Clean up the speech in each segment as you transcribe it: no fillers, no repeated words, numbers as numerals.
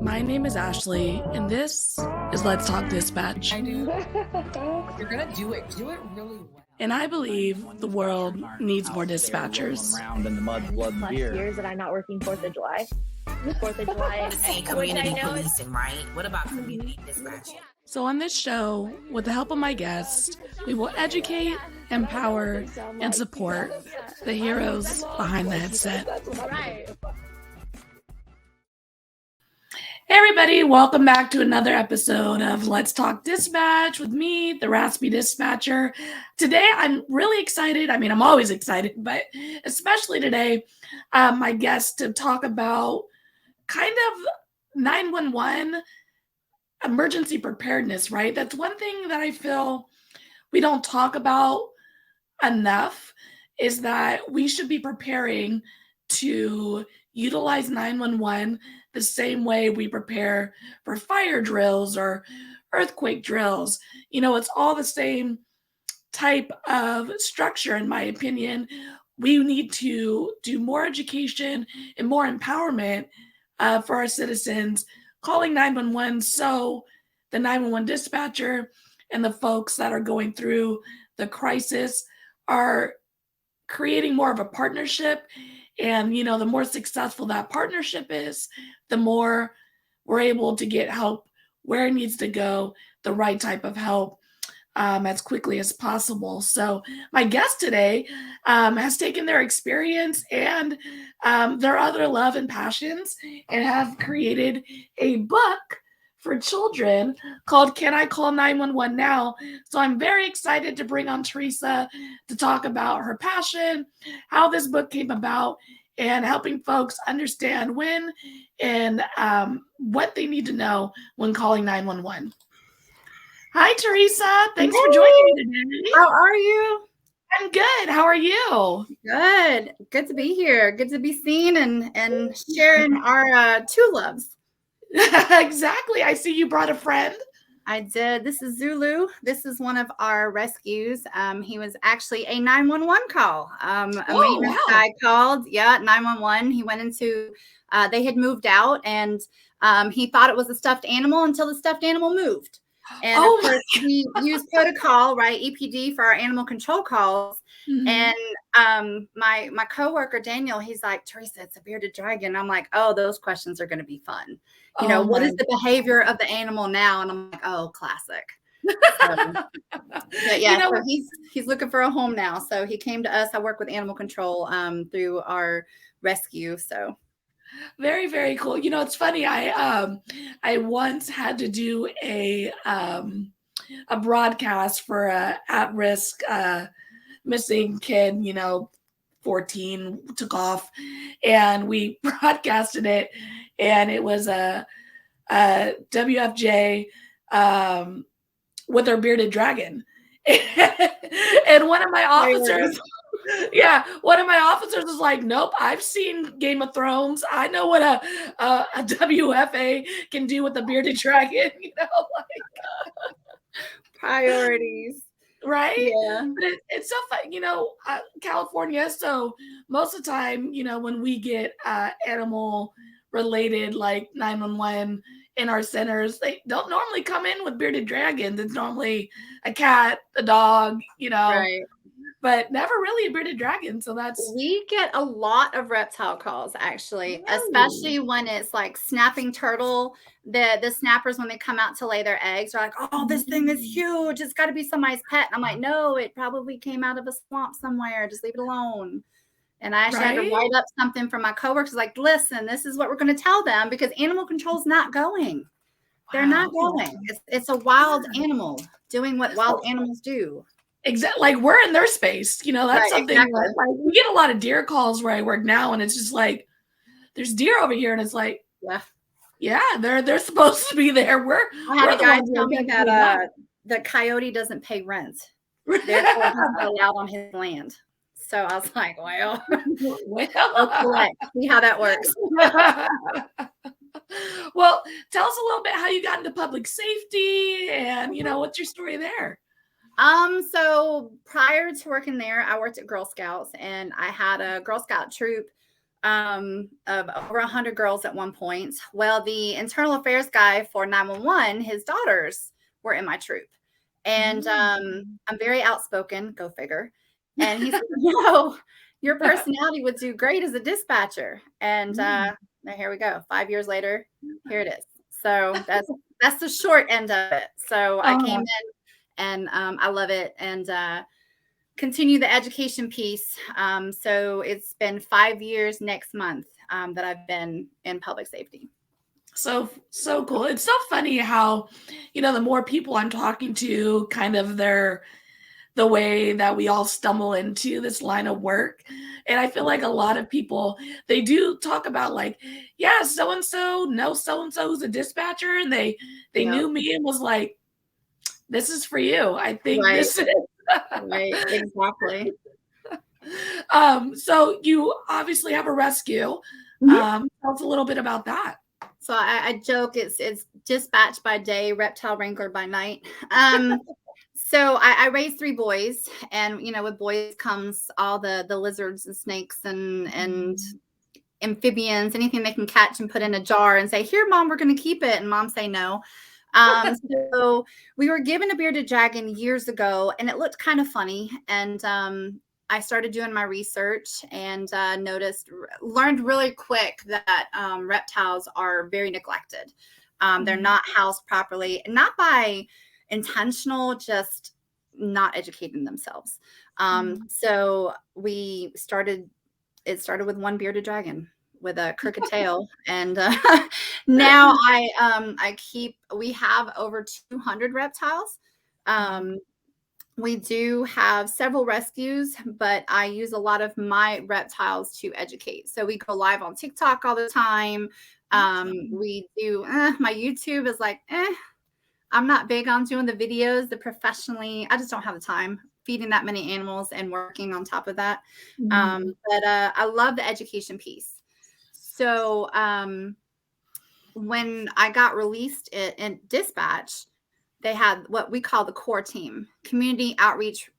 My name is Ashley, and this is Let's Talk Dispatch. I do. You're gonna do it. Do it really well. And I believe the world needs more dispatchers. Around in the mud, blood, and beer. Years that I'm not working 4th of July. 4th of July. Say community policing, right? What about community dispatch? So on this show, with the help of my guests, we will educate, empower, and support the heroes behind the headset. Hey everybody, welcome back to another episode of Let's Talk Dispatch with me, the Raspy Dispatcher. Today, I'm really excited. I mean, I'm always excited, but especially today, my guest to talk about kind of 911 emergency preparedness, right? That's one thing that I feel we don't talk about enough is that we should be preparing to utilize 911 the same way we prepare for fire drills or earthquake drills. You know, it's all the same type of structure, in my opinion. We need to do more education and more empowerment for our citizens, calling 911 so the 911 dispatcher and the folks that are going through the crisis are creating more of a partnership. And, you know, the more successful that partnership is, the more we're able to get help where it needs to go, the right type of help as quickly as possible. So my guest today has taken their experience and their other love and passions and have created a book for children called Can I Call 911 Now? So I'm very excited to bring on Theresa to talk about her passion, how this book came about, and helping folks understand when and what they need to know when calling 911. Hi, Theresa. Thanks for joining me today. How are you? I'm good. How are you? Good. Good to be here. Good to be seen and sharing our two loves. Exactly. I see you brought a friend. I did. This is Zulu. This is one of our rescues. He was actually a 911 call. A maintenance guy called. Yeah, 911. He went into, they had moved out and he thought it was a stuffed animal until the stuffed animal moved. And of course, we use protocol, right? EPD for our animal control calls. Mm-hmm. And my coworker, Daniel, he's like, Theresa, it's a bearded dragon. I'm like, oh, those questions are going to be fun. You know, what is the behavior of the animal now? And I'm like, oh, classic. But yeah, so he's looking for a home now. So he came to us. I work with animal control through our rescue. So very, very cool. You know, it's funny. I once had to do a broadcast for a at-risk missing kid, you know, 14, took off, and we broadcasted it, and it was a WFJ with their bearded dragon. And one of my officers, one of my officers was like, nope, I've seen Game of Thrones. I know what a WFA can do with the bearded dragon, you know, like priorities. Right? Yeah. But it's so fun, you know, California. So most of the time, you know, when we get animal related like 911 in our centers, they don't normally come in with bearded dragons. It's normally a cat, a dog, you know, right. But never really a bearded dragon. So we get a lot of reptile calls, actually, especially when it's like snapping turtle. The snappers, when they come out to lay their eggs, are like, oh, this thing is huge. It's got to be somebody's pet. And I'm like, no, it probably came out of a swamp somewhere. Just leave it alone. And I actually had to write up something for my coworkers, like, listen, this is what we're going to tell them because animal control is not going. They're not going. It's a wild animal doing what wild animals do. Exactly, like we're in their space, you know. That's something. Exactly. Like we get a lot of deer calls where I work now, and it's just like, there's deer over here, and it's like, yeah, they're supposed to be there. I had a guy tell me that the coyote doesn't pay rent, therefore he's not allowed on his land. So I was like, well, see how that works. Well, tell us a little bit how you got into public safety, and you know, what's your story there? So prior to working there, I worked at Girl Scouts, and I had a Girl Scout troop of over 100 girls at one point. Well, the internal affairs guy for 911, his daughters were in my troop. And I'm very outspoken, go figure. And he said, no, your personality would do great as a dispatcher. And here we go. 5 years later, here it is. So that's the short end of it. So I came in and I love it. And continue the education piece. So it's been 5 years next month that I've been in public safety. So cool. It's so funny how, the more people I'm talking to, kind of the way that we all stumble into this line of work. And I feel like a lot of people, they do talk about like, yeah, so-and-so knows so-and-so who's a dispatcher. And they knew me and was like, this is for you. I think this is. Right, exactly. So you obviously have a rescue. Tell us a little bit about that. So I joke it's dispatch by day, reptile wrangler by night. So I raised 3 boys, and with boys comes all the lizards and snakes and amphibians, anything they can catch and put in a jar and say, here, Mom, we're going to keep it. And Mom say no. So we were given a bearded dragon years ago, and it looked kind of funny. And I started doing my research and learned really quick that reptiles are very neglected. They're not housed properly, not by intentional, just not educating themselves. So it started with one bearded dragon with a crooked tail. And now we have over 200 reptiles. We do have several rescues, but I use a lot of my reptiles to educate. So we go live on TikTok all the time. We do, my YouTube is like, I'm not big on doing the videos, I just don't have the time feeding that many animals and working on top of that. But I love the education piece. So when I got released in dispatch, they had what we call the core team, community outreach.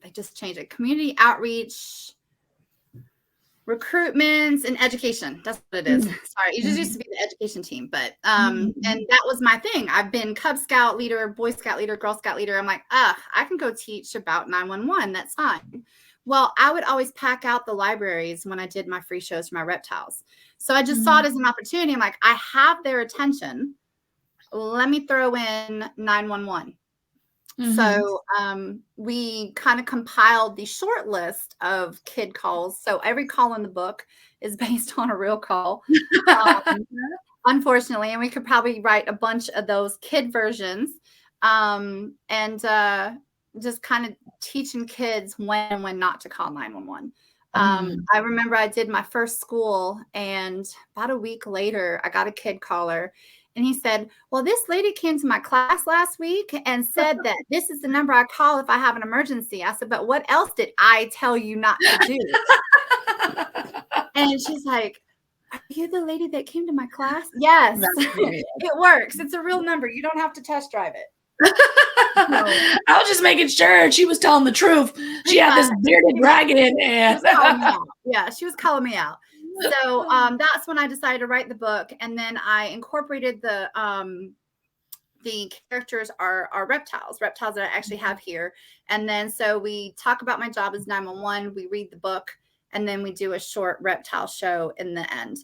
They just changed it. Community outreach, recruitment, and education. That's what it is. Sorry. It just used to be the education team. But and that was my thing. I've been Cub Scout leader, Boy Scout leader, Girl Scout leader. I'm like, I can go teach about 911. That's fine. Well, I would always pack out the libraries when I did my free shows for my reptiles. So I just saw it as an opportunity. I'm like, I have their attention. Let me throw in 911. So we kind of compiled the short list of kid calls. So every call in the book is based on a real call, unfortunately. And we could probably write a bunch of those kid versions and just kind of teaching kids when and when not to call 911. I remember I did my first school, and about a week later, I got a kid caller. And he said, well, this lady came to my class last week and said that this is the number I call if I have an emergency. I said, but what else did I tell you not to do? And she's like, are you the lady that came to my class? Yes, it works. It's a real number. You don't have to test drive it. I was just making sure she was telling the truth. She had this bearded dragon. And yeah, she was calling me out. So that's when I decided to write the book, and then I incorporated the characters are reptiles that I actually have here. And then so we talk about my job as 911, we read the book, and then we do a short reptile show in the end.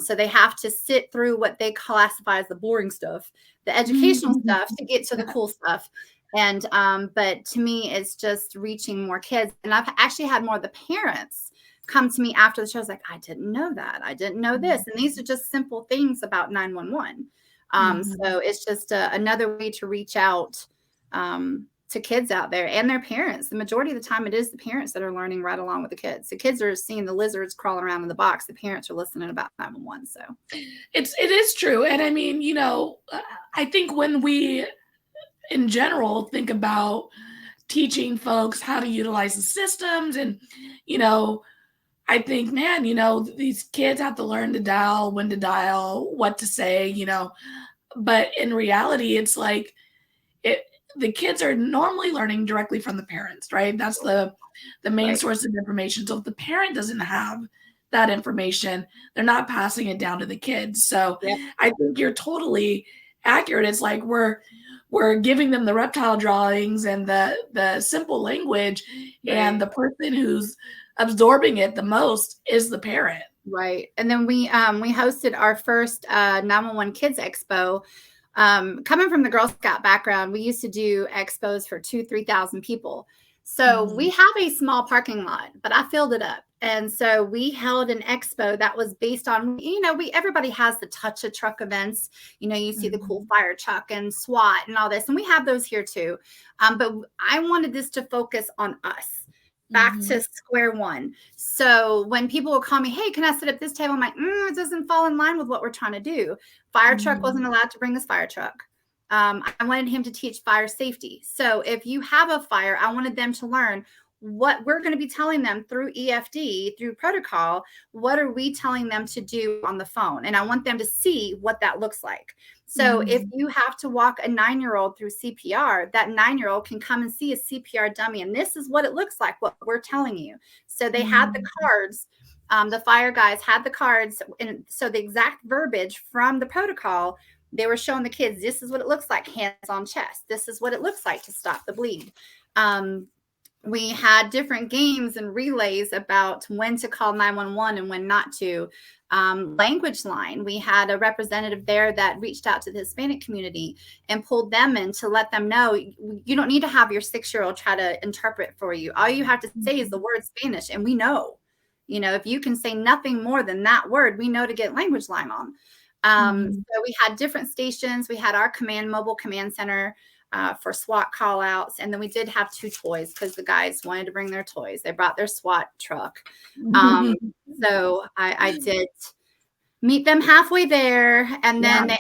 So they have to sit through what they classify as the boring stuff, the educational stuff, to get to the cool stuff. And but to me, it's just reaching more kids. And I've actually had more of the parents come to me after the show. I was like, I didn't know that. I didn't know this. And these are just simple things about 911. So it's just another way to reach out to kids out there and their parents. The majority of the time, it is the parents that are learning right along with the kids. The kids are seeing the lizards crawling around in the box. The parents are listening about 911. So it is true. And I mean, I think when we, in general, think about teaching folks how to utilize the systems, and, I think, man, these kids have to learn to dial, when to dial, what to say, but in reality, it's like the kids are normally learning directly from the parents, right? That's the main source of information. So if the parent doesn't have that information, they're not passing it down to the kids. So Yep. I think you're totally accurate. It's like we're giving them the reptile drawings and the simple language, and the person who's absorbing it the most is the parent. Right. And then we hosted our first 911 Kids Expo. Coming from the Girl Scout background, we used to do expos for 2,000-3,000 people. So we have a small parking lot, but I filled it up. And so we held an expo that was based on, everybody has the touch a truck events. You see the cool fire truck and SWAT and all this, and we have those here too. But I wanted this to focus on us. Back to square one. So when people will call me, hey, can I sit at this table? I'm like, it doesn't fall in line with what we're trying to do. Fire truck wasn't allowed to bring his fire truck. I wanted him to teach fire safety. So if you have a fire, I wanted them to learn what we're going to be telling them through EFD, through protocol. What are we telling them to do on the phone? And I want them to see what that looks like. So if you have to walk a 9-year-old through CPR, that 9-year-old can come and see a CPR dummy. And this is what it looks like, what we're telling you. So they had the cards. The fire guys had the cards. And so the exact verbiage from the protocol, they were showing the kids, this is what it looks like, hands on chest. This is what it looks like to stop the bleed. We had different games and relays about when to call 911 and when not to. Language line, we had a representative there that reached out to the Hispanic community and pulled them in to let them know you don't need to have your 6-year-old try to interpret for you. All you have to say is the word Spanish, and we know. If you can say nothing more than that word, we know to get language line on. So we had different stations. We had our mobile command center for SWAT call outs. And then we did have 2 toys because the guys wanted to bring their toys. They brought their SWAT truck. So I did meet them halfway there. And then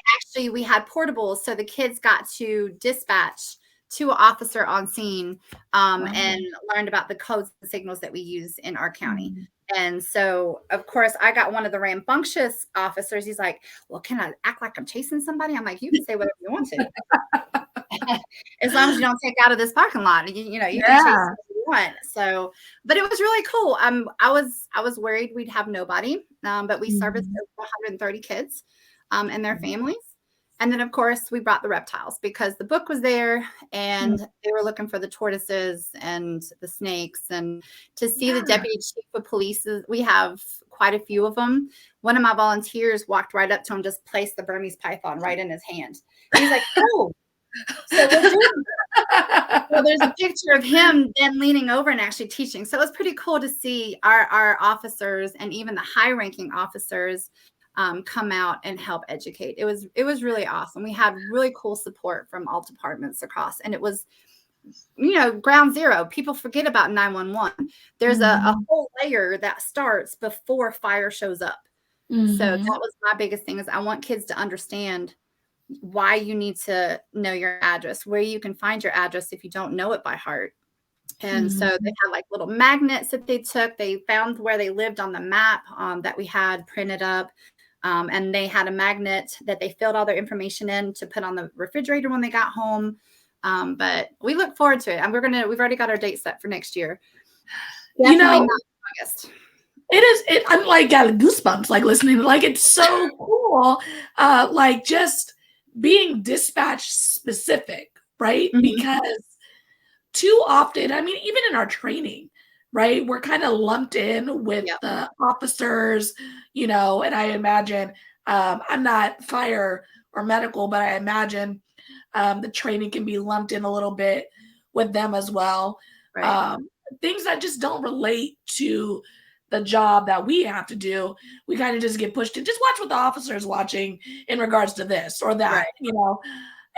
we had portables. So the kids got to dispatch to an officer on scene and learned about the codes and signals that we use in our county. And so, of course, I got one of the rambunctious officers. He's like, well, can I act like I'm chasing somebody? I'm like, you can say whatever you want to. As long as you don't take out of this parking lot, you can chase whatever you want. So, but it was really cool. I was worried we'd have nobody, but we serviced over 130 kids and their families. And then, of course, we brought the reptiles because the book was there and they were looking for the tortoises and the snakes. And to see the deputy chief of police, we have quite a few of them. One of my volunteers walked right up to him, just placed the Burmese python right in his hand. He's like, oh, so we're doing that. So there's a picture of him then leaning over and actually teaching. So it was pretty cool to see our officers and even the high-ranking officers come out and help educate. It was really awesome. We had really cool support from all departments across, and it was, ground zero. People forget about 911. There's a whole layer that starts before fire shows up. So that was my biggest thing is I want kids to understand why you need to know your address, where you can find your address if you don't know it by heart. And so they had like little magnets that they took. They found where they lived on the map that we had printed up. And they had a magnet that they filled all their information in to put on the refrigerator when they got home. But we look forward to it. And we've already got our date set for next year. Definitely not August. I'm like got goosebumps, like listening, like it's so cool. Like just being dispatch specific, right? Because too often, I mean, even in our training, right, we're kind of lumped in with the officers, and I imagine, I'm not fire or medical, but I imagine the training can be lumped in a little bit with them as well. Right. Things that just don't relate to the job that we have to do, we kind of just get pushed in. Just watch what the officer is watching in regards to this or that,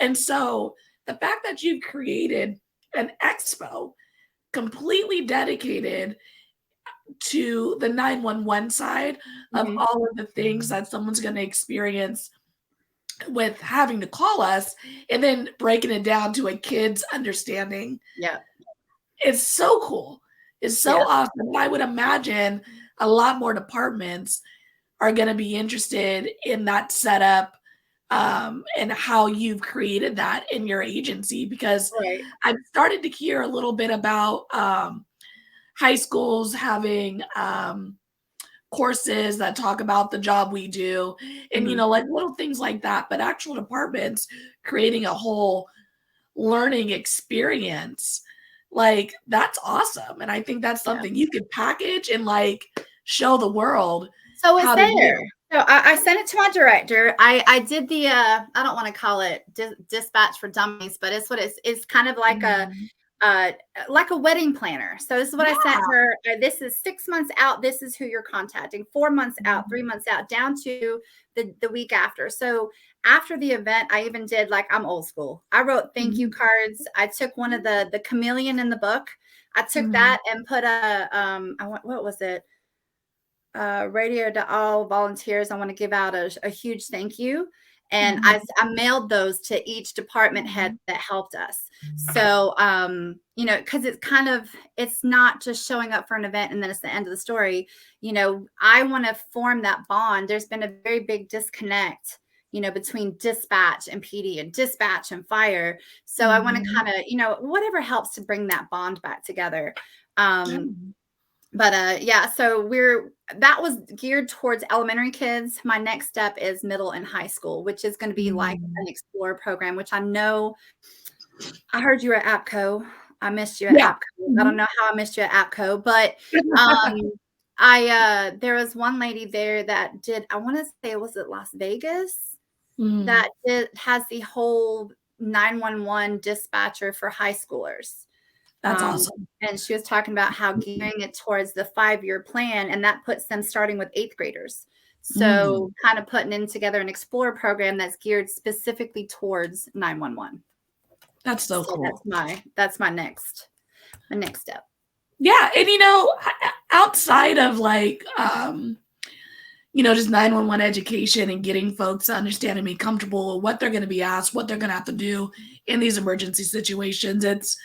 And so the fact that you've created an expo completely dedicated to the 911 side of all of the things that someone's going to experience with having to call us and then breaking it down to a kid's understanding. Yeah. It's so cool. It's so awesome. I would imagine a lot more departments are going to be interested in that setup and how you've created that in your agency, because I've started to hear a little bit about high schools having courses that talk about the job we do and, Mhm. like little things like that, but actual departments creating a whole learning experience, like that's awesome. And I think that's Yeah. something you could package and like show the world So it's how to there. do. So I sent it to my director. I did the I don't want to call it dispatch for dummies, but it's what it's kind of like a wedding planner. So this is what I sent her. This is 6 months out. This is who you're contacting. 4 months out, 3 months out, down to the week after. So after the event, I even did like I'm old school. I wrote thank you cards. I took one of the chameleon in the book. I took that and put what was it? Radio to all volunteers. I want to give out a huge thank you. And I mailed those to each department head that helped us. So, because it's not just showing up for an event and then it's the end of the story. I want to form that bond. There's been a very big disconnect, between dispatch and PD and dispatch and fire. So I want to kind of, whatever helps to bring that bond back together. But yeah, so that was geared towards elementary kids. My next step is middle and high school, which is going to be like an Explore program, which I know I heard you were at APCO. I missed you at APCO. I don't know how I missed you at APCO, but there was one lady there that did, I want to say, was it Las Vegas? That has the whole 911 dispatcher for high schoolers. That's awesome. And she was talking about how gearing it towards the 5-year plan, and that puts them starting with 8th graders. So kind of putting in together an Explore program that's geared specifically towards 911. That's so cool. That's my next step. Yeah. And, outside of like, just 911 education and getting folks to understand and be comfortable with what they're going to be asked, what they're going to have to do in these emergency situations, it's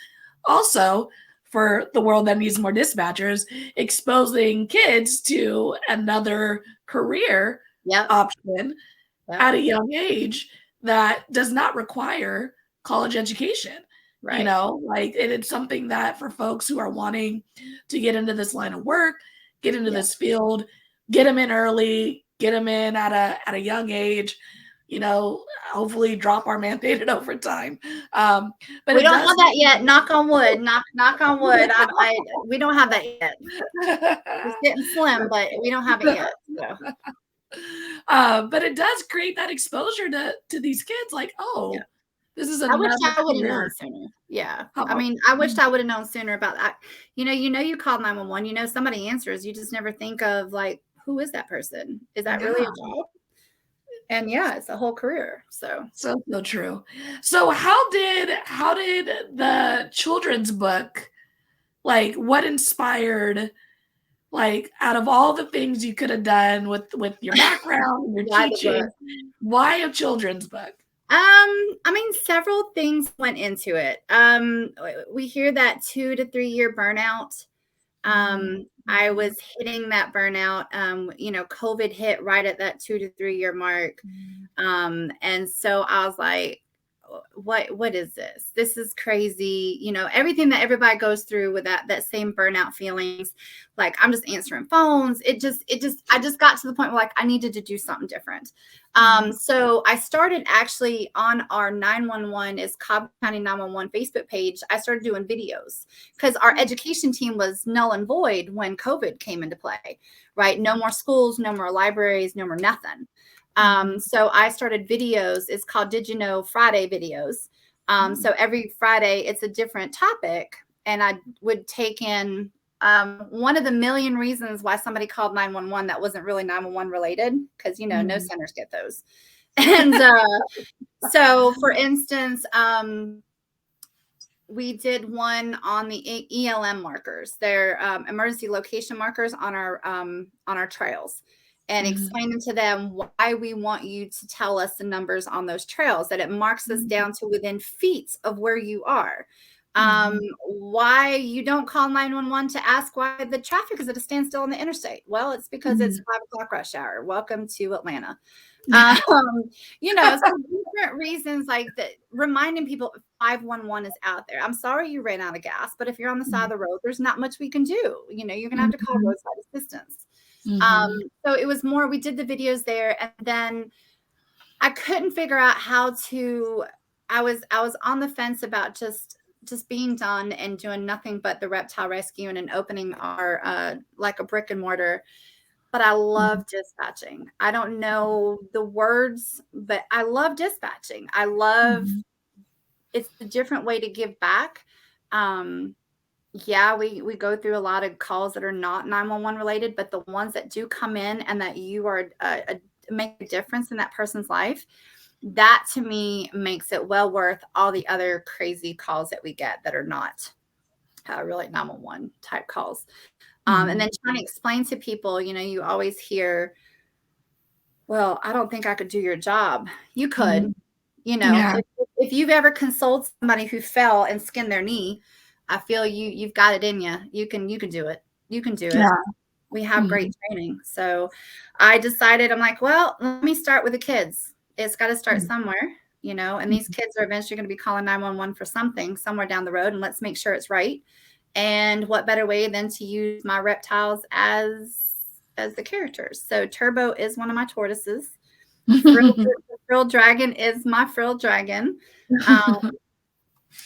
also for the world that needs more dispatchers, exposing kids to another career option at a young age that does not require college education. Right. It's something that for folks who are wanting to get into this line of work, get into this field, get them in early, get them in at a young age, hopefully drop our mandated overtime. But we don't have that yet. Knock on wood. Knock on wood. We don't have that yet. It's getting slim, but we don't have it yet. So. But it does create that exposure to these kids. Like, this is I wish I would have known sooner. Yeah. I wished I would have known sooner about that. You call 911. Somebody answers. You just never think of like, who is that person? Is that really a job? And it's a whole career. So true. So how did the children's book, like what inspired, like out of all the things you could have done with your background and your teaching, why a children's book? Several things went into it. We hear that 2 to 3 year burnout. I was hitting that burnout. COVID hit right at that 2 to 3 year mark. And so I was like, what is this? This is crazy. Everything that everybody goes through with that same burnout feelings, like I'm just answering phones. I just got to the point where like I needed to do something different. So I started actually on our 911 is Cobb County 911 Facebook page. I started doing videos because our education team was null and void when COVID came into play, right? No more schools, no more libraries, no more nothing. So I started videos. It's called Did You Know Friday videos. So every Friday it's a different topic, and I would take in one of the million reasons why somebody called 911 that wasn't really 911 related, because no centers get those. And so for instance, we did one on the ELM markers. They're emergency location markers on our trails. And explaining to them why we want you to tell us the numbers on those trails, that it marks us down to within feet of where you are. Why you don't call 911 to ask why the traffic is at a standstill on the interstate. Well, it's because it's 5 o'clock rush hour. Welcome to Atlanta. Some different reasons like that, reminding people 511 is out there. I'm sorry you ran out of gas, but if you're on the side of the road, there's not much we can do. You're going to have to call roadside assistance. So it was more, we did the videos there, and then I couldn't figure out how to, I was on the fence about just being done and doing nothing but the reptile rescue and opening our like a brick and mortar. But I love dispatching. I don't know the words, but I love dispatching. I love it's a different way to give back. Yeah, we go through a lot of calls that are not 911 related, but the ones that do come in and that you are make a difference in that person's life, that to me makes it well worth all the other crazy calls that we get that are not really 911 type calls. And then trying to explain to people, you know, you always hear, well, I don't think I could do your job. You could, you know, if you've ever consulted somebody who fell and skinned their knee, I feel you've got it in you. You can do it. You can do it. We have great training. So I decided, I'm like, well, let me start with the kids. It's got to start somewhere, you know, and these kids are eventually going to be calling 911 for something somewhere down the road. And let's make sure it's right. And what better way than to use my reptiles as the characters. So Turbo is one of my tortoises. Frilled dragon is my frilled dragon.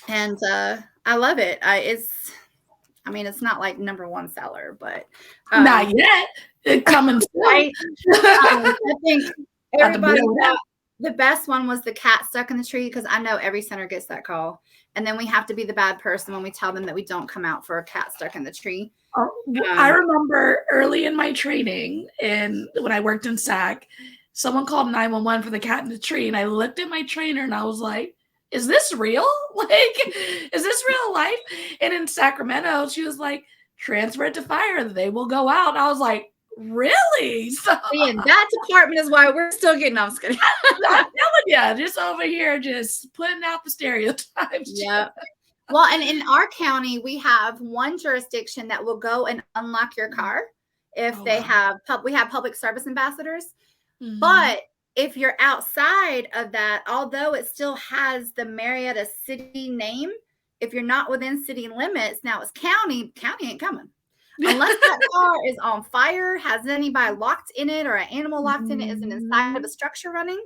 And I love it. It's not like #1 seller, but not yet. It coming right. I think everybody the best one was the cat stuck in the tree, because I know every center gets that call. And then we have to be the bad person when we tell them that we don't come out for a cat stuck in the tree. I remember early in my training, and when I worked in SAC, someone called 911 for the cat in the tree, and I looked at my trainer and I was like, is this real? Like, is this real life? And in Sacramento, she was like, transfer it to fire. They will go out. And I was like, really? So that department is why we're still getting off. I'm telling you, just over here, just putting out the stereotypes. Yeah. Well, and in our county, we have one jurisdiction that will go and unlock your car if we have public service ambassadors. But if you're outside of that, although it still has the Marietta city name, if you're not within city limits, now it's county ain't coming. Unless that car is on fire, has anybody locked in it, or an animal locked in it, isn't inside of a structure running,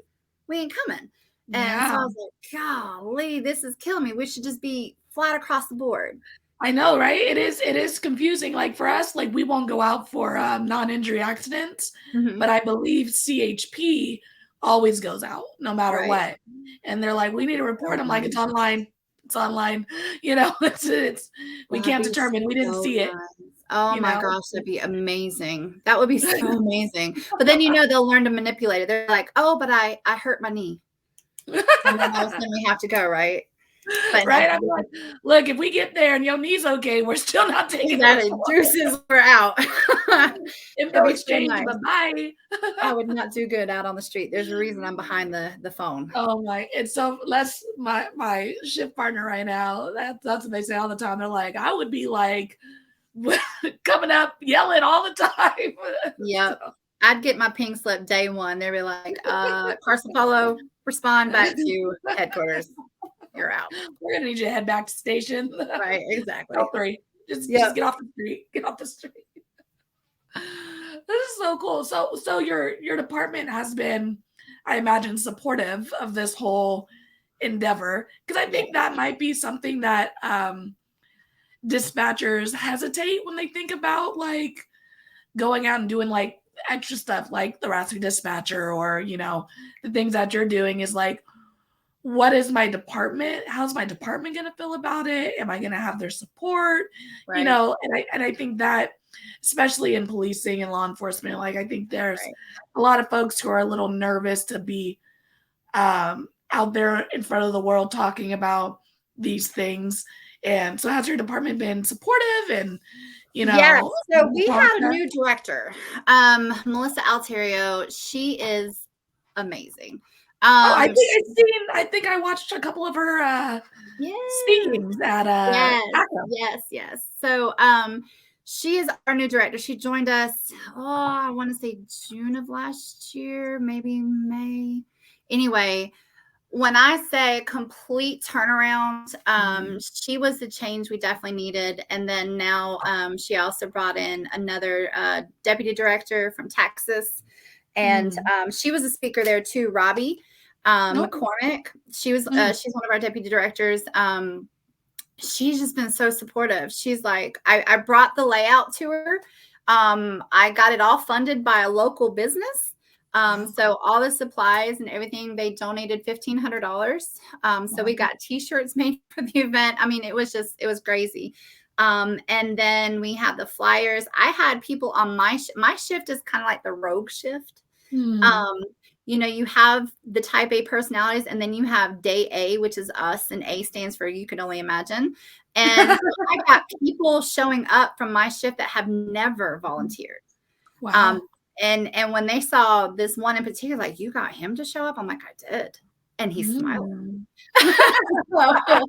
we ain't coming. And so I was like, golly, this is killing me. We should just be flat across the board. I know, right? It is confusing. Like for us, like we won't go out for non-injury accidents, but I believe CHP always goes out no matter what. And they're like, we need to report. I'm like, it's online. It's online. You know, it's we can't determine. We didn't see it. Oh my gosh, that'd be amazing. That would be so amazing. But then, you know, they'll learn to manipulate it. They're like, oh, but I hurt my knee. And then all of a sudden we have to go, right? But right? I'm like, look, if we get there and your knee's okay, we're still not taking that. Juices were out. Info exchange, bye-bye. I would not do good out on the street. There's a reason I'm behind the phone. Oh my! And so my shift partner right now. That's what they say all the time. They're like, I would be like coming up yelling all the time. Yeah, so. I'd get my pink slip day one. They'd be like, Carcioppolo, respond back to headquarters. You're out. We're gonna need you to head back to station. Right, exactly. All three. Just get off the street. Get off the street. This is so cool. So your department has been, I imagine, supportive of this whole endeavor, because I think that might be something that dispatchers hesitate when they think about like going out and doing like extra stuff like the rescue dispatcher, or you know, the things that you're doing is like, what is my department? How's my department going to feel about it? Am I going to have their support? Right. You know, and I think that, especially in policing and law enforcement, like I think there's a lot of folks who are a little nervous to be out there in front of the world talking about these things. And so has your department been supportive? And, you know, yeah, so we have a new director, Melissa Alterio. She is amazing. I think I watched a couple of her speakings at yes. So she is our new director. She joined us, I want to say June of last year, maybe May. Anyway, when I say complete turnaround, she was the change we definitely needed. And then now she also brought in another deputy director from Texas. And she was a speaker there too, Robbie McCormick. She was she's one of our deputy directors. She's just been so supportive. She's like, I brought the layout to her. I got it all funded by a local business. So all the supplies and everything, they donated $1,500. So we got t-shirts made for the event. I mean, it was crazy. And then we had the flyers. I had people on my shift is kind of like the rogue shift. You know, you have the type A personalities, and then you have day A, which is us, and A stands for you can only imagine. And I got people showing up from my shift that have never volunteered. Wow. And when they saw this one in particular, like, you got him to show up? I'm like, I did. And he's smiling. But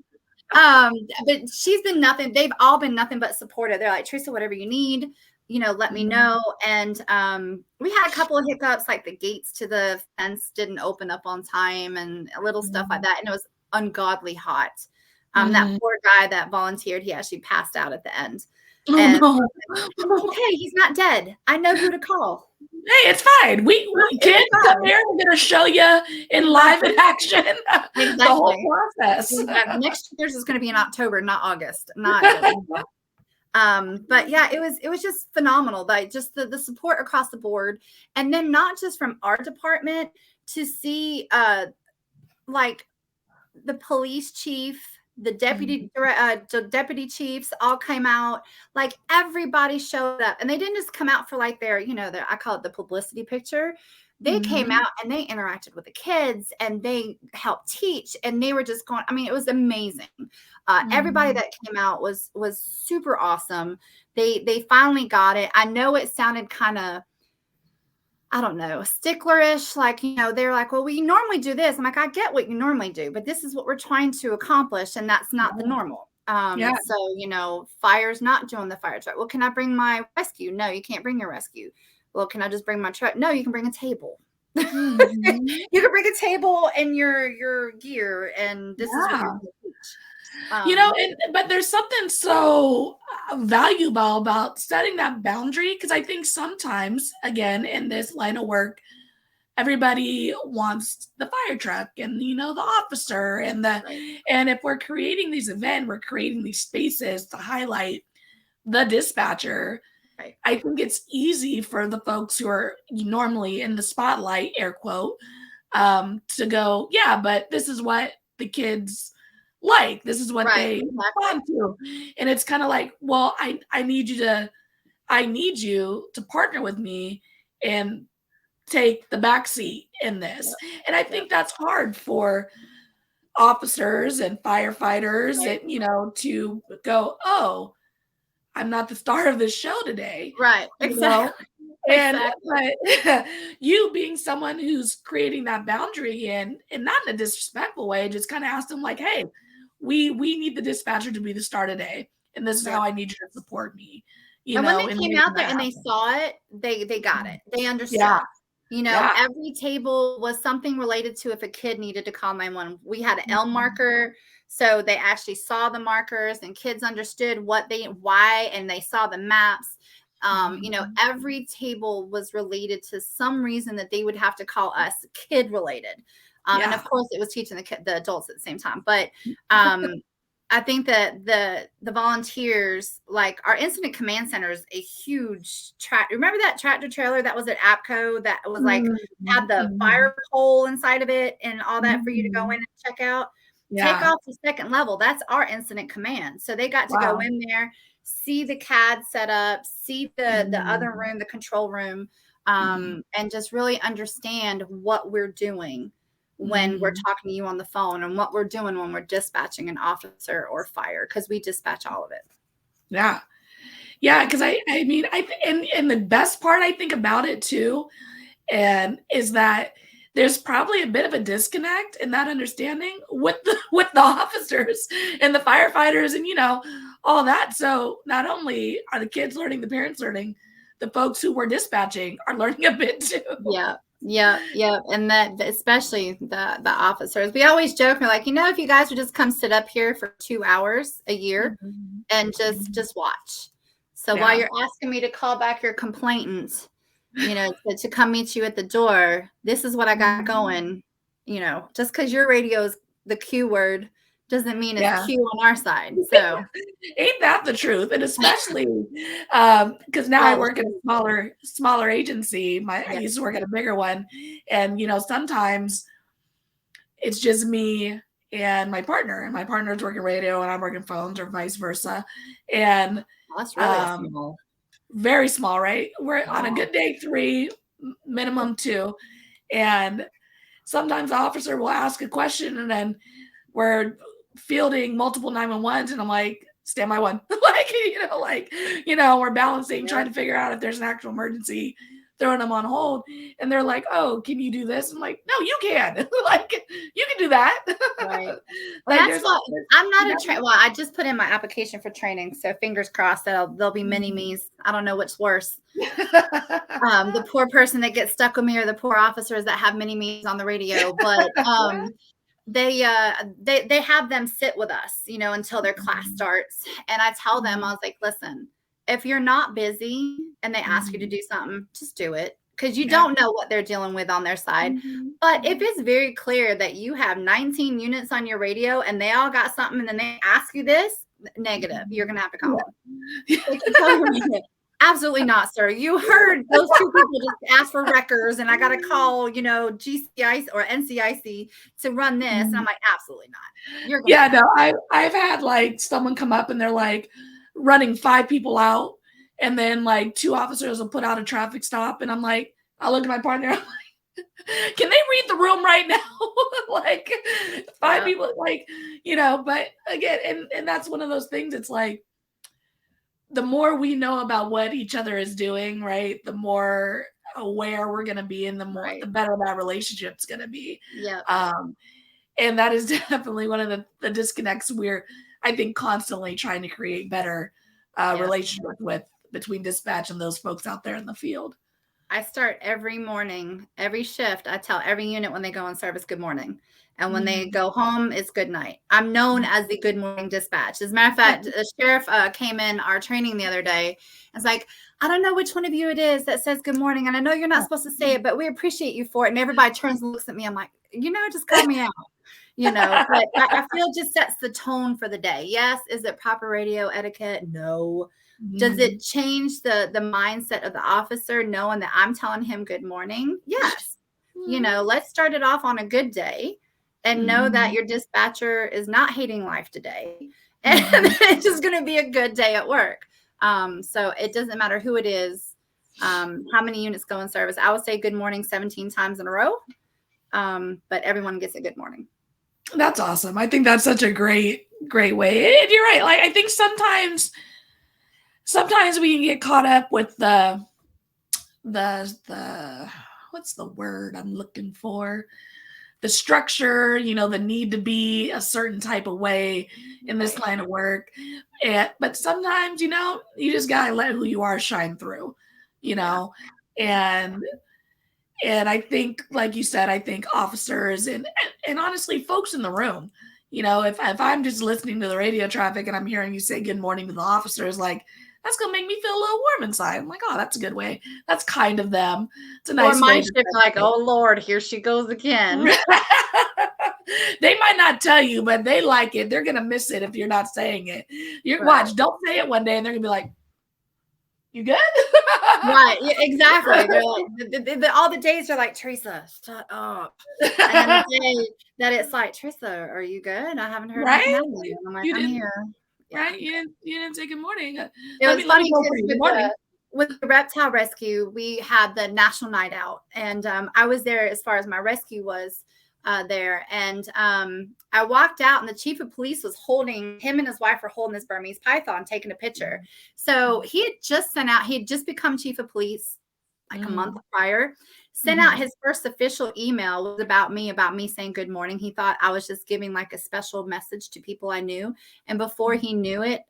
she's been nothing. They've all been nothing but supportive. They're like, Theresa, whatever you need, you know, let me know. And we had a couple of hiccups, like the gates to the fence didn't open up on time and a little stuff like that. And it was ungodly hot. That poor guy that volunteered, he actually passed out at the end. And okay, he's not dead. I know who to call. Hey, it's fine. We kids come here. We're going to show you in live in action the whole process. Next year's is going to be in October, not August. Not. But yeah, it was just phenomenal. Like just the support across the board, and then not just from our department, to see like the police chief, the deputy chiefs all came out. Like everybody showed up, and they didn't just come out for like their, you know, I call it the publicity picture. They came out and they interacted with the kids and they helped teach, and they were just going, I mean, it was amazing. Everybody that came out was super awesome. They finally got it. I know it sounded kind of, I don't know, sticklerish. Like, you know, they're like, well, we normally do this. I'm like, I get what you normally do, but this is what we're trying to accomplish. And that's not the normal. So, you know, fire's not doing the fire truck. Well, can I bring my rescue? No, you can't bring your rescue. Well, can I just bring my truck? No, you can bring a table. You can bring a table and your gear. And this is what you're going to teach. You know, but there's something so valuable about setting that boundary, because I think sometimes, again, in this line of work, everybody wants the fire truck and, you know, the officer and and if we're creating these events, we're creating these spaces to highlight the dispatcher. I think it's easy for the folks who are normally in the spotlight, air quote, to go, yeah, but this is what the kids like. This is what they respond to. And it's kind of like, well, I need you to partner with me and take the back seat in this. And I think that's hard for officers and firefighters and, you know, to go, oh, I'm not the star of this show today. Right. Exactly. And but you being someone who's creating that boundary and not in a disrespectful way, just kind of ask them like, hey, we need the dispatcher to be the star today. And this is how I need you to support me. You know, when they came out there and they saw it, they got it. They understood. Yeah. You know, every table was something related to if a kid needed to call 911. We had an L marker. So they actually saw the markers and kids understood why, and they saw the maps. You know, every table was related to some reason that they would have to call us kid related. And of course it was teaching the adults at the same time. But I think that the volunteers, like our incident command center is a huge remember that tractor trailer that was at APCO that was like had the fire pole inside of it and all that for you to go in and check out? Take off the second level. That's our incident command. So they got to go in there, see the CAD set up, see the other room, the control room, and just really understand what we're doing when we're talking to you on the phone and what we're doing when we're dispatching an officer or fire, because we dispatch all of it. Yeah. Yeah. Because I mean, and the best part I think about it too, and is that there's probably a bit of a disconnect in that understanding with the officers and the firefighters and, you know, all that. So not only are the kids learning, the parents learning, the folks who were dispatching are learning a bit too. Yeah. Yep, yep. And that especially the officers. We always joke, we're like, if you guys would just come sit up here for 2 hours a year Mhm. and just watch. So while Yeah. you're asking me to call back your complainant, to come meet you at the door, this is what I got going. Just because your radio is the Q word doesn't mean it's Yeah. Q on our side. So Ain't that the truth? And especially because now I all the work at a smaller agency. I yeah, used to work at a bigger one, and sometimes it's just me and my partner, and my partner's working radio, and I'm working phones, or vice versa. And that's really um, small. very small, right? We're on a Wow. good day 3, minimum 2, and sometimes the officer will ask a question, and then we're fielding multiple 911s, and I'm like, stand by one. We're balancing, trying Yep. to figure out if there's an actual emergency, throwing them on hold. And they're like, oh, can you do this? I'm like, no, you can. You can do that. Right. Well, Like, that's what I'm not a train. Well, I just put in my application for training, so fingers crossed that there'll be mini me's. I don't know which worse. The poor person that gets stuck with me, or the poor officers that have mini me's on the radio. But they have them sit with us, until their class starts. And I tell them, I was like, listen, if you're not busy and they ask you to do something, just do it, because you don't know what they're dealing with on their side. But if it's very clear that you have 19 units on your radio and they all got something, and then they ask you this, negative, you're gonna have to call them. Absolutely not, sir. You heard those 2 people just ask for records, and I got to call, GCIC or NCIC to run this. And I'm like, absolutely not. You're Yeah, no, I've had like someone come up and they're like running 5 people out, and then like 2 officers will put out a traffic stop, and I'm like, I look at my partner, I'm like, can they read the room right now? Like 5 people, but again, and that's one of those things. It's like, the more we know about what each other is doing, right, the more aware we're going to be, and the better that relationship's going to be. Yeah. And that is definitely one of the disconnects we're, I think, constantly trying to create better relationship between dispatch and those folks out there in the field. I start every morning, every shift. I tell every unit when they go on service, good morning. And when they go home, it's good night. I'm known as the good morning dispatch. As a matter of fact, the sheriff came in our training the other day. It's like, I don't know which one of you it is that says good morning. And I know you're not supposed to say it, but we appreciate you for it. And everybody turns and looks at me. I'm like, just call me out. But I feel it just sets the tone for the day. Yes. Is it proper radio etiquette? No. Does it change the mindset of the officer knowing that I'm telling him good morning? Yes. Let's start it off on a good day and know that your dispatcher is not hating life today. And it's just going to be a good day at work. So it doesn't matter who it is, how many units go in service. I would say good morning 17 times in a row. But everyone gets a good morning. That's awesome. I think that's such a great way. And you're right. Like, I think sometimes we can get caught up with the what's the word I'm looking for? The structure, the need to be a certain type of way in this line of work. But sometimes, you just gotta let who you are shine through, and I think, like you said, I think officers and honestly folks in the room, if I'm just listening to the radio traffic and I'm hearing you say good morning to the officers, like, that's gonna make me feel a little warm inside. I'm like, oh, that's a good way. That's kind of them. It's a nice way. Or my shift, like, oh Lord, here she goes again. They might not tell you, but they like it. They're gonna miss it if you're not saying it. Watch, don't say it one day, and they're gonna be like, "You good?" Right? Yeah, exactly. They're like, all the days are like, Theresa, shut up. And then the day that it's like, Theresa, are you good? I haven't heard right. I'm like, I'm here. Right? You didn't say good morning. It was funny because with the reptile rescue, we had the national night out, and I was there as far as my rescue was there. And I walked out, and the chief of police was holding him and his wife were holding this Burmese python, taking a picture. So he had just sent out. He had just become chief of police. like a month prior. Sent out his first official email was about me saying good morning. He thought I was just giving like a special message to people I knew. And before he knew it,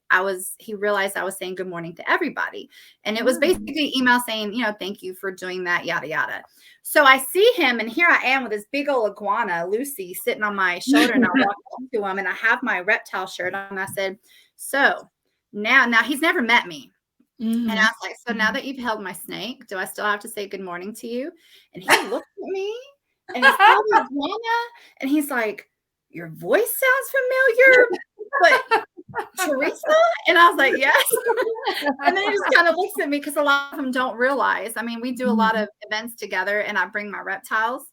he realized I was saying good morning to everybody. And it was basically email saying, you know, thank you for doing that, yada, yada. So I see him, and here I am with this big old iguana, Lucy, sitting on my shoulder, and I walk up to him, and I have my reptile shirt on. And I said, so now he's never met me. And I was like, so now that you've held my snake, do I still have to say good morning to you? And he looked at me, and he saw the iguana, and he's like, your voice sounds familiar, but Theresa? And I was like, yes. And then he just kind of looks at me, because a lot of them don't realize. I mean, we do a lot of events together, and I bring my reptiles.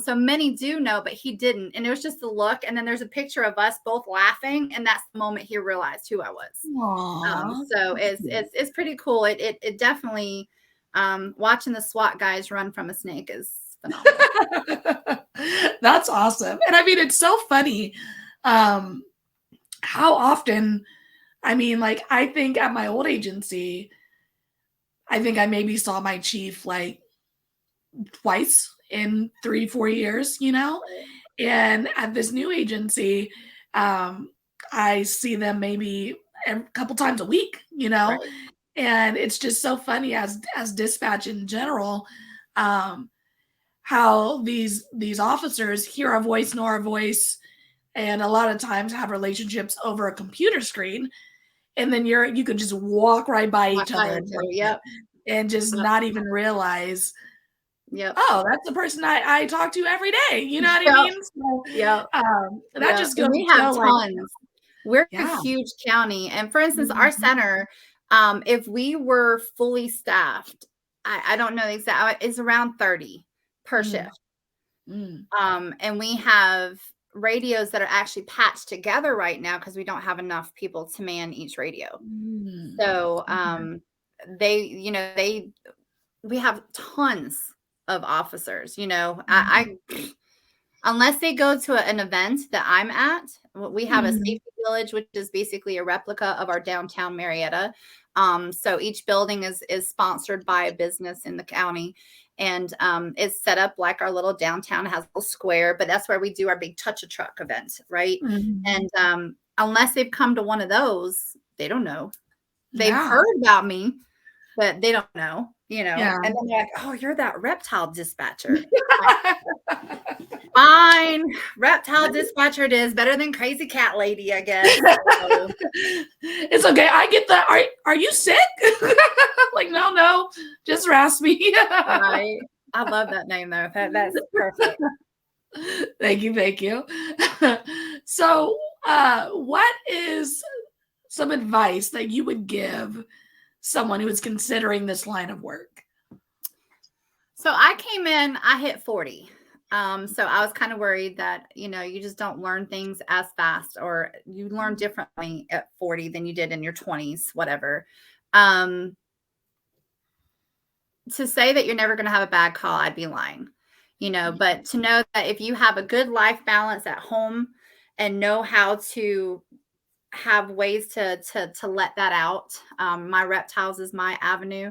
So many do know, but he didn't. And it was just a look. And then there's a picture of us both laughing. And that's the moment he realized who I was. So it's pretty cool. It definitely, watching the SWAT guys run from a snake is phenomenal. That's awesome. And I mean, it's so funny. How often, I mean, like, I think at my old agency, I think I maybe saw my chief like twice in 3-4 years, you know, and at this new agency, I see them maybe a couple times a week, you know, and it's just so funny as dispatch in general, how these officers hear our voice, know our voice, and a lot of times have relationships over a computer screen, and then you could just walk right by each other, and just not even realize. Oh, that's the person I talk to every day. You know what I mean? So, that just goes. We have tons. We're a huge county, and for instance, our center, if we were fully staffed, I don't know exactly, it's around 30 per shift. And we have radios that are actually patched together right now because we don't have enough people to man each radio. So we have tons of officers, you know. I unless they go to an event that I'm at, we have a safety village, which is basically a replica of our downtown Marietta. So each building is sponsored by a business in the county, and it's set up like our little downtown. It has a little square, but that's where we do our big touch a truck event, right? And unless they've come to one of those, they don't know. They've heard about me, but they don't know, you know. And then they're like, oh, you're that reptile dispatcher. Fine, reptile dispatcher it is. Better than crazy cat lady, I guess. So. It's okay. I get that. Are you sick? Like, no, just raspy. Right. I love that name though. That's perfect. Thank you. So what is some advice that you would give someone who is considering this line of work? So I came in, I hit 40. So I was kind of worried that, you know, you just don't learn things as fast, or you learn differently at 40 than you did in your 20s, whatever. To say that you're never going to have a bad call, I'd be lying, you know, but to know that if you have a good life balance at home and know how to have ways to let that out. My reptiles is my avenue.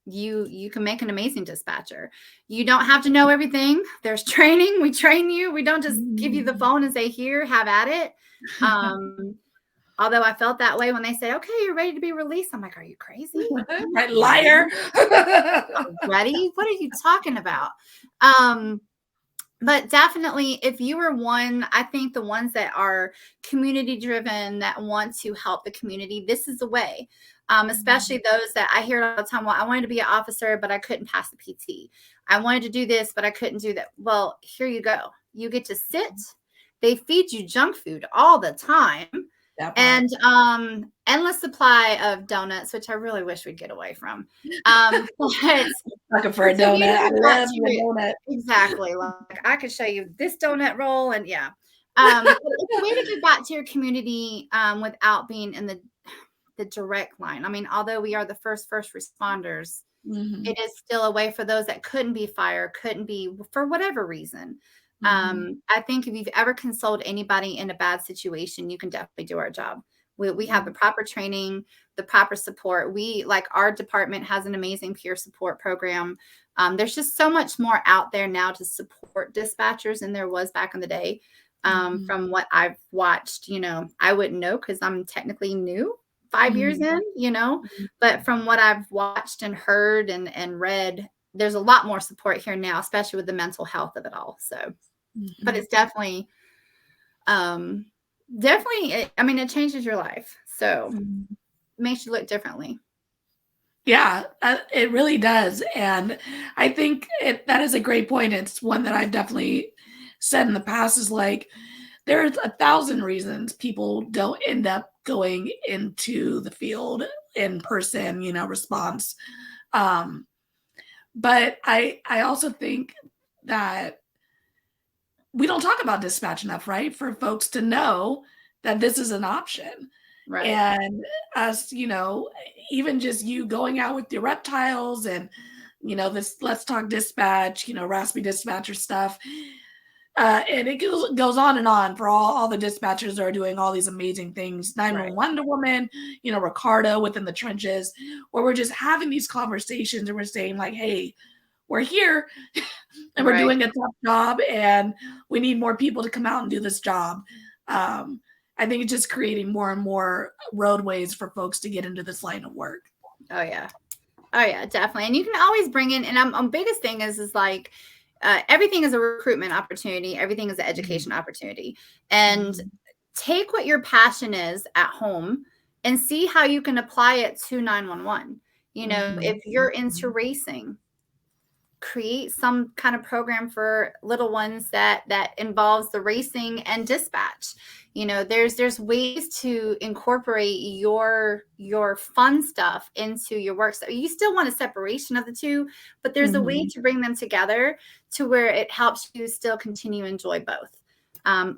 You can make an amazing dispatcher. You don't have to know everything. There's training. We train you. We don't just give you the phone and say, here, have at it. Although I felt that way when they say, okay, you're ready to be released. I'm like, are you crazy? Right, liar. Ready? What are you talking about? But definitely, if you are one, I think the ones that are community driven, that want to help the community, this is the way. Especially those that I hear all the time. Well, I wanted to be an officer, but I couldn't pass the PT. I wanted to do this, but I couldn't do that. Well, here you go. You get to sit. They feed you junk food all the time. And endless supply of donuts, which I really wish we'd get away from. But looking for a donut. I love a donut. Exactly. Like I could show you this donut roll, and but it's a way to give back to your community without being in the direct line. I mean, although we are the first responders, it is still a way for those that couldn't be fired, couldn't be for whatever reason. I think if you've ever consoled anybody in a bad situation, you can definitely do our job. We have the proper training, the proper support. We, like, our department has an amazing peer support program. There's just so much more out there now to support dispatchers than there was back in the day. From what I've watched, I wouldn't know because I'm technically new, 5 years in, but from what I've watched and heard and read, there's a lot more support here now, especially with the mental health of it all. So, but it's definitely, I mean, it changes your life. So makes you look differently. Yeah, it really does. And I think that is a great point. It's one that I've definitely said in the past, is like, there's 1,000 reasons people don't end up going into the field in person, response. But I also think that we don't talk about dispatch enough, right? For folks to know that this is an option. Right. And us, even just you going out with your reptiles and, this Let's Talk Dispatch, Raspy Dispatcher stuff. And it goes on and on for all the dispatchers that are doing all these amazing things. 911 Woman, Ricardo within the trenches, where we're just having these conversations and we're saying like, hey, we're here and we're doing a tough job and we need more people to come out and do this job. I think it's just creating more and more roadways for folks to get into this line of work. Oh yeah, definitely. And you can always bring in, and biggest thing is like, everything is a recruitment opportunity. Everything is an education opportunity. And take what your passion is at home and see how you can apply it to 911. If you're into racing, create some kind of program for little ones that involves the racing and dispatch. There's ways to incorporate your fun stuff into your work. So you still want a separation of the two, but there's a way to bring them together to where it helps you still continue to enjoy both,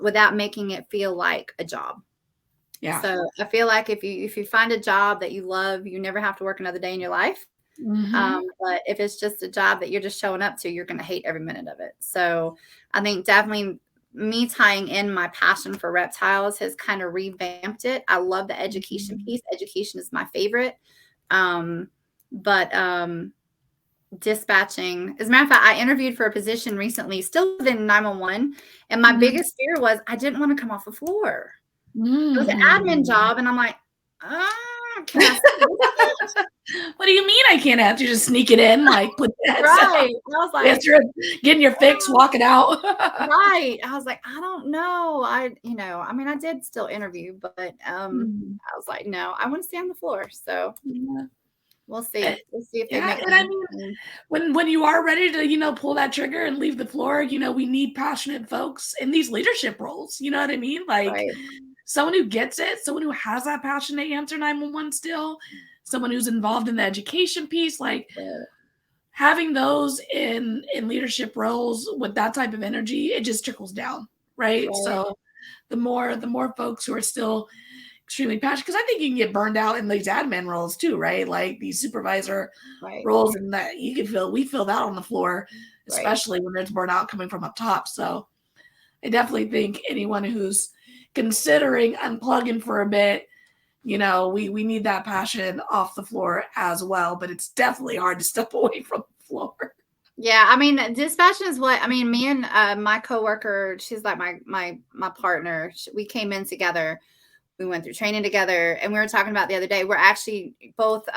without making it feel like a job. Yeah. So I feel like if you find a job that you love, you never have to work another day in your life. But if it's just a job that you're just showing up to, you're going to hate every minute of it. So I think definitely me tying in my passion for reptiles has kind of revamped it. I love the education piece. Education is my favorite. But dispatching, as a matter of fact, I interviewed for a position recently, still within 911. And my biggest fear was I didn't want to come off the floor. It was an admin job. And I'm like, can I what do you mean I can't answer? You just sneak it in, like put that right. I was like, yes, you're getting your fix, walking out. Right. I was like, I don't know. I did still interview, but I was like, no, I want to stay on the floor. So we'll see. We'll see if they make and I mean, when you are ready to, pull that trigger and leave the floor, we need passionate folks in these leadership roles. You know what I mean? Like someone who gets it, someone who has that passion to answer 911 still, someone who's involved in the education piece, like having those in leadership roles with that type of energy, it just trickles down, right? So the more folks who are still extremely passionate, because I think you can get burned out in these admin roles too, right? Like these supervisor roles, and that we feel that on the floor, especially when there's burnout coming from up top. So I definitely think anyone who's considering unplugging for a bit, we need that passion off the floor as well, but it's definitely hard to step away from the floor. Yeah, I mean, dispatching is me and my coworker, she's like my partner. We came in together. We went through training together, and we were talking about the other day. We're actually both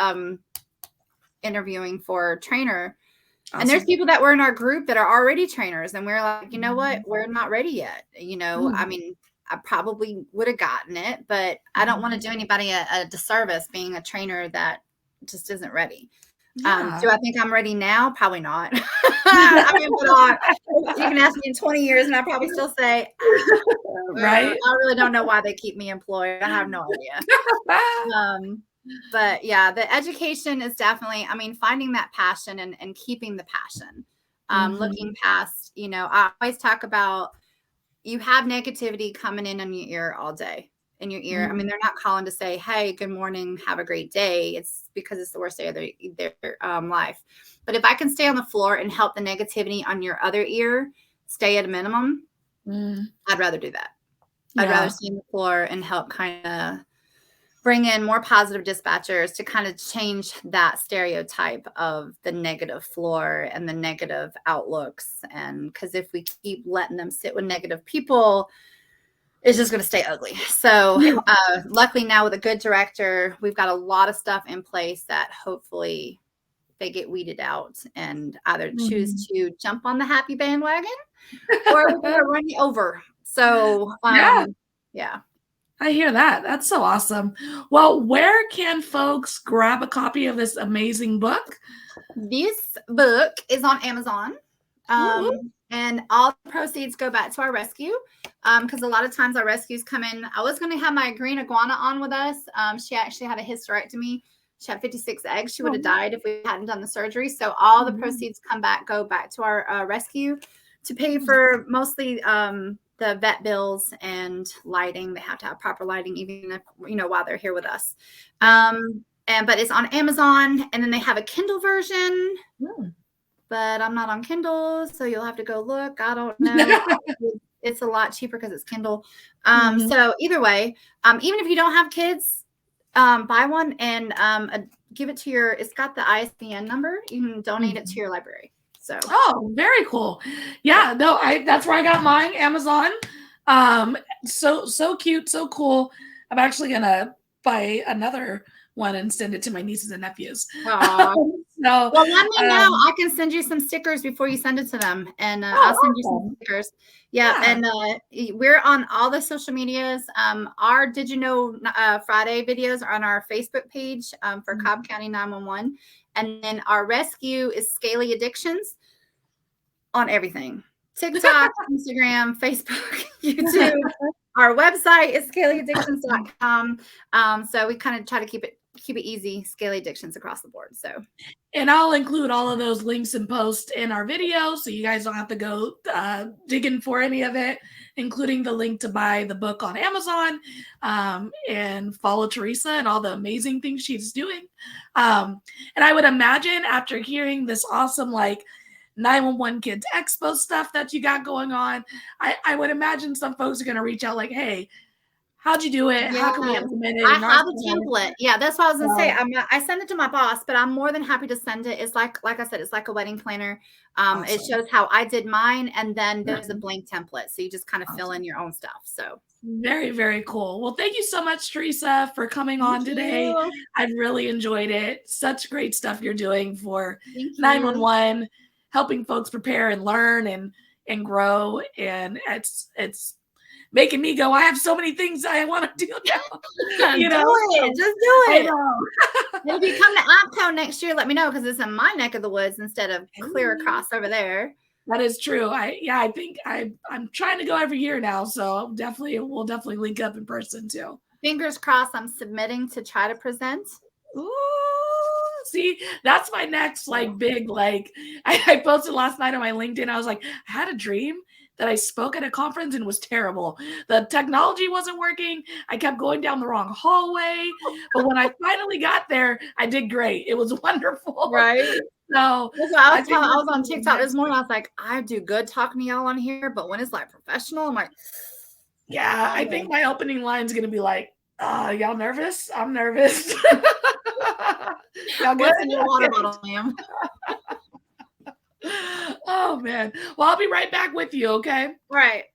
interviewing for trainer. Awesome. And there's people that were in our group that are already trainers, and we're like, you know what? We're not ready yet. I mean, I probably would have gotten it, but I don't want to do anybody a disservice being a trainer that just isn't ready. Do I think I'm ready now? Probably not. I mean, you can ask me in 20 years and I'll probably still say, right. I really don't know why they keep me employed. I have no idea. But yeah, the education is definitely, finding that passion and keeping the passion, looking past, I always talk about, you have negativity coming in your ear all day. In your ear. I mean, they're not calling to say, hey, good morning, have a great day. It's because it's the worst day of their life. But if I can stay on the floor and help the negativity on your other ear stay at a minimum, I'd rather do that. I'd rather stay on the floor and help kind of bring in more positive dispatchers to kind of change that stereotype of the negative floor and the negative outlooks. And because if we keep letting them sit with negative people, it's just going to stay ugly. So luckily now with a good director, we've got a lot of stuff in place that hopefully they get weeded out and either choose to jump on the happy bandwagon or we're going to run you over. So yeah. I hear that. That's so awesome. Well, where can folks grab a copy of this amazing book? This book is on Amazon. And all the proceeds go back to our rescue because a lot of times our rescues come in. I was going to have my green iguana on with us. She actually had a hysterectomy. She had 56 eggs. She would have died if we hadn't done the surgery. So all the proceeds go back to our rescue to pay for mostly the vet bills and lighting. They have to have proper lighting even if, while they're here with us. But it's on Amazon, and then they have a Kindle version. But I'm not on Kindle, so you'll have to go look. I don't know. It's a lot cheaper because it's Kindle. So either way, even if you don't have kids, buy one and give it to it's got the ISBN number. You can donate it to your library. So very cool. Yeah, no, that's where I got mine, Amazon. So cute, so cool. I'm actually gonna buy another one and send it to my nieces and nephews. Well, let me know. I can send you some stickers before you send it to them, and I'll send you some stickers. And we're on all the social medias. Our Did You Know Friday videos are on our Facebook page for Cobb County 911, and then our rescue is Scaly Addictions on everything: TikTok, Instagram, Facebook, YouTube. Our website is scalyaddictions.com. So we kind of try to keep it easy, Scaly Addictions across the board. So, and I'll include all of those links and posts in our video, so you guys don't have to go digging for any of it, including the link to buy the book on Amazon, and follow Theresa and all the amazing things she's doing. And I would imagine after hearing this awesome 911 Kids Expo stuff that you got going on, I would imagine some folks are going to reach out hey, how'd you do it? How can we implement it? I have a template. Yeah, that's what I was going to say. I send it to my boss, but I'm more than happy to send it. It's like I said, it's like a wedding planner. Awesome. It shows how I did mine, and then there's a blank template. So you just kind of fill in your own stuff. So very, very cool. Well, thank you so much, Theresa, for coming on today. I really enjoyed it. Such great stuff you're doing for 911, helping folks prepare and learn and grow. And it's making me go, I have so many things I want to do now. Just do it. If you come to AppCon next year, let me know because it's in my neck of the woods instead of clear across over there. That is true. I think I'm trying to go every year now, so we'll definitely link up in person too. Fingers crossed. I'm submitting to try to present. Ooh, see, that's my next big I posted last night on my LinkedIn. I was like, I had a dream that I spoke at a conference and was terrible. The technology wasn't working. I kept going down the wrong hallway. But when I finally got there, I did great. It was wonderful. Right. So I was on TikTok this morning. I was like, I do good talking to y'all on here, but when it's professional, I'm like, yeah, I think my opening line is going to be y'all nervous? I'm nervous. Y'all good? What's in your water bottle, ma'am? Oh man. Well, I'll be right back with you, okay? Right.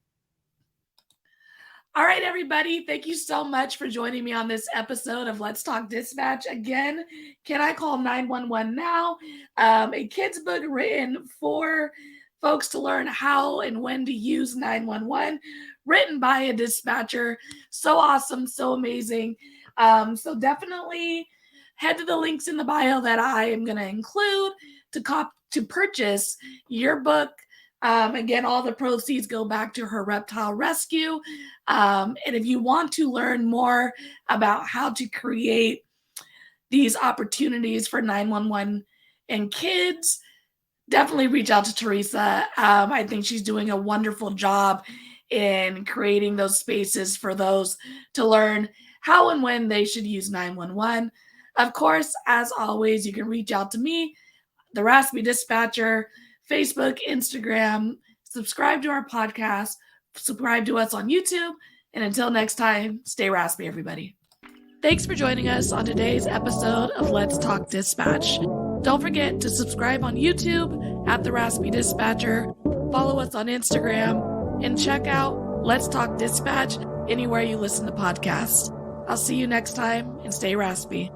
All right, everybody. Thank you so much for joining me on this episode of Let's Talk Dispatch. Again, Can I Call 911 Now? A kid's book written for folks to learn how and when to use 911, written by a dispatcher. So awesome, so amazing. So definitely head to the links in the bio that I am going to include to purchase your book. Again, all the proceeds go back to her reptile rescue. And if you want to learn more about how to create these opportunities for 911 and kids, definitely reach out to Theresa. I think she's doing a wonderful job in creating those spaces for those to learn how and when they should use 911. Of course, as always, you can reach out to me, the Raspy Dispatcher, Facebook, Instagram. Subscribe to our podcast. Subscribe to us on YouTube. And until next time, stay raspy, everybody. Thanks for joining us on today's episode of Let's Talk Dispatch. Don't forget to subscribe on YouTube at The Raspy Dispatcher, follow us on Instagram, and check out Let's Talk Dispatch anywhere you listen to podcasts. I'll see you next time, and stay raspy.